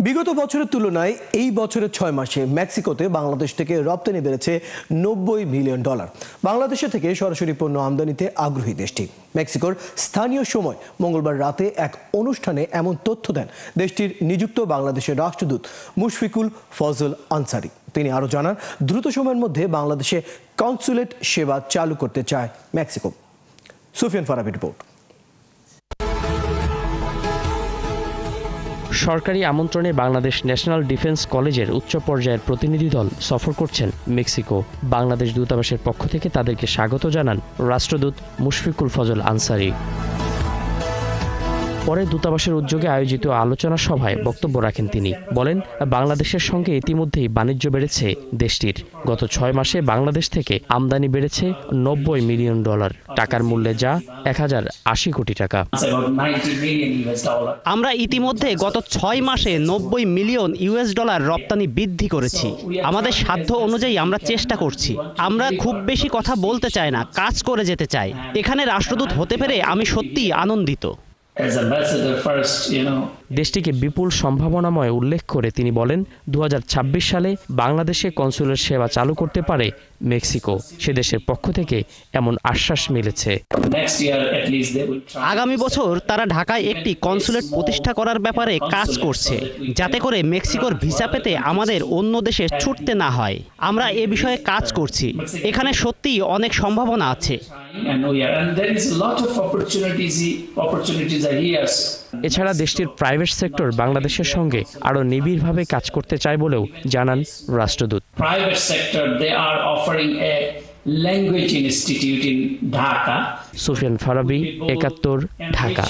বিগত বছরের তুলনায় এই বছরের 6 মাসে মেক্সিকোতে বাংলাদেশ থেকে রপ্তানি বেড়েছে $90 মিলিয়ন। বাংলাদেশ থেকে সরাসরি পণ্য আমদানিতে আগ্রহী দেশটি। মেক্সিকোর স্থানীয় সময় মঙ্গলবার রাতে এক অনুষ্ঠানে এমন তথ্য দেন দেশটির নিযুক্ত বাংলাদেশের রাষ্ট্রদূত মুশফিকুল ফজল আনসারি। তিনি আরও জানান, দ্রুত সময়ের মধ্যে বাংলাদেশে কনসুলেট সেবা চালু করতে চায় মেক্সিকো। সুফিয়ান ফারাবির রিপোর্ট। সরকারি আমন্ত্রণে বাংলাদেশ ন্যাশনাল ডিফেন্স কলেজের উচ্চ পর্যায়ের প্রতিনিধি দল সফর করছেন মেক্সিকো। বাংলাদেশ দূতাবাসের পক্ষ থেকে তাদেরকে স্বাগত জানান রাষ্ট্রদূত মুশফিকুল ফজল আনসারি। পরে দূতাবাসের উদ্যোগে আয়োজিত আলোচনা সভায় বক্তব্য রাখেন তিনি। বলেন, বাংলাদেশের সঙ্গে ইতিমধ্যেই বাণিজ্য বেড়েছে দেশটির। গত 6 মাসে বাংলাদেশ থেকে আমদানি বেড়েছে $90 মিলিয়ন, টাকার মূল্যে যা 1080 কোটি টাকা। আমরা ইতিমধ্যে গত 6 মাসে $90 মিলিয়ন রপ্তানি বৃদ্ধি করেছি। আমাদের সাধ্য অনুযায়ী আমরা চেষ্টা করছি। আমরা খুব বেশি কথা বলতে চাই না, কাজ করে যেতে চাই। এখানে রাষ্ট্রদূত হতে পেরে আমি সত্যিই আনন্দিত। দেশটিকে বিপুল সম্ভাবনাময় উল্লেখ করে তিনি বলেন, 2026 সালে বাংলাদেশে কনসুলেট সেবা চালু করতে পারে মেক্সিকো। সে দেশের পক্ষ থেকে এমন আশ্বাস মিলেছে। আগামী বছর তারা ঢাকায় একটি কনসুলেট প্রতিষ্ঠা করার ব্যাপারে কাজ করছে, যাতে করে মেক্সিকোর ভিসা পেতে আমাদের অন্য দেশে ছুটতে না হয়। আমরা এ বিষয়ে কাজ করছি। এখানে সত্যিই অনেক সম্ভাবনা আছে। এছাড়া দেশটির প্রাইভেট সেক্টর বাংলাদেশের সঙ্গে আরও নিবিড়ভাবে কাজ করতে চায় বলেও জানান রাষ্ট্রদূত। language institute in Dhaka. Sufian Farabi, 71, Dhaka.